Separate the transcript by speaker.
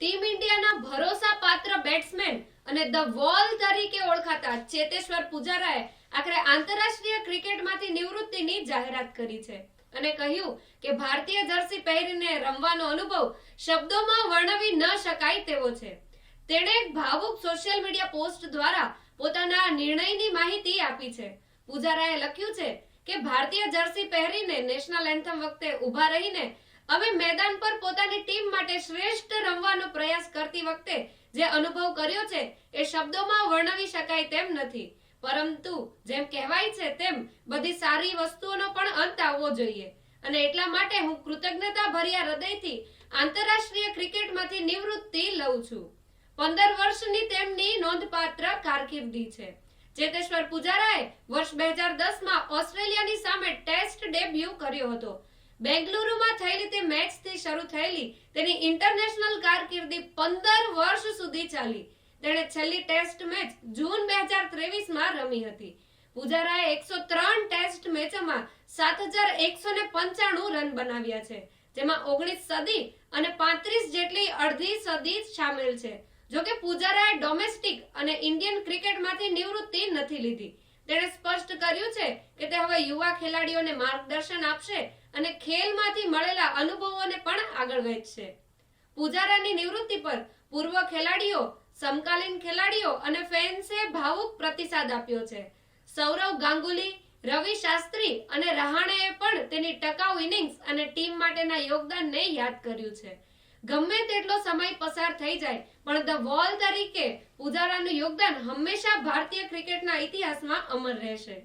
Speaker 1: Team ઇન્ડિયાના ભરોસાપાત્ર batsman અને the wall તરીકે ઓળખાતા ચેતેશ્વર પુજારાએ આખરે આંતરરાષ્ટ્રીય ક્રિકેટમાંથી નિવૃત્તિની જાહેરાત કરી છે અને કહ્યું કે ભારતીય જર્સી પહેરીને રમવાનો અનુભવ શબ્દોમાં વર્ણવી ન શકાય તેવો છે. તેણે એક ભાવુક સોશિયલ મીડિયા પોસ્ટ દ્વારા પોતાના નિર્ણયની માહિતી આપી છે. પુજારાએ લખ્યું છે કે ભારતીય જર્સી પહેરીને નેશનલ એન્થમ વખતે ઊભા રહીને અમે મેદાન પર પોતાની ટીમ માટે શ્રેષ્ઠ રમવાનો પ્રયાસ કરતી વખતે જે અનુભવ કર્યો છે એ શબ્દોમાં વર્ણવી શકાય તેમ નથી, પરંતુ જેમ કહેવાય છે તેમ બધી સારી વસ્તુઓનો પણ અંત આવવો જોઈએ અને એટલા માટે હું કૃતજ્ઞતાભર્યા હૃદયથી આંતરરાષ્ટ્રીય ક્રિકેટમાંથી નિવૃત્તિ લઉં છું. 15 વર્ષની તેમની નોંધપાત્ર કારકિર્દી છે. ચેતેશ્વર પુજારાએ વર્ષ 2010માં ઓસ્ટ્રેલિયાની સામે ટેસ્ટ ડેબ્યુ કર્યો હતો. બેંગલુરુમાં થયેલી તે મેચથી શરૂ થયેલી તેની ઇન્ટરનેશનલ કારકિર્દી 15 વર્ષ સુધી ચાલી. તેણે છેલ્લી ટેસ્ટ મેચ જૂન 2023માં રમી હતી. પુજારાએ 103 ટેસ્ટ મેચોમાં 7195 રન બનાવ્યા છે, જેમાં 19 સદી અને 35 જેટલી અડધી સદી શામેલ છે. જોકે પુજારાએ ડોમેસ્ટિક અને ઇન્ડિયન ક્રિકેટમાંથી નિવૃત્તિ નથી લીધી. તેણે સ્પષ્ટ કર્યું છે કે તે હવે યુવા ખેલાડીઓને માર્ગદર્શન આપશે અને ખેલમાંથી મળેલા અનુભવોને પણ આગળ વધશે. પુજારાની નિવૃત્તિ પર પૂર્વ ખેલાડીઓ, સમકાલીન ખેલાડીઓ અને ફેન્સે ભાવુક પ્રતિસાદ આપ્યો છે. સૌરવ ગાંગુલી, રવિ શાસ્ત્રી અને રહાણેએ પણ તેની ટકાઉ ઇનિંગ્સ અને ટીમ માટેના યોગદાનને યાદ કર્યું છે. ગમે તેટલો સમય પસાર થઈ જાય પણ ધ વોલ તરીકે પુજારાનું યોગદાન હંમેશા ભારતીય ક્રિકેટના ઇતિહાસમાં અમર રહેશે.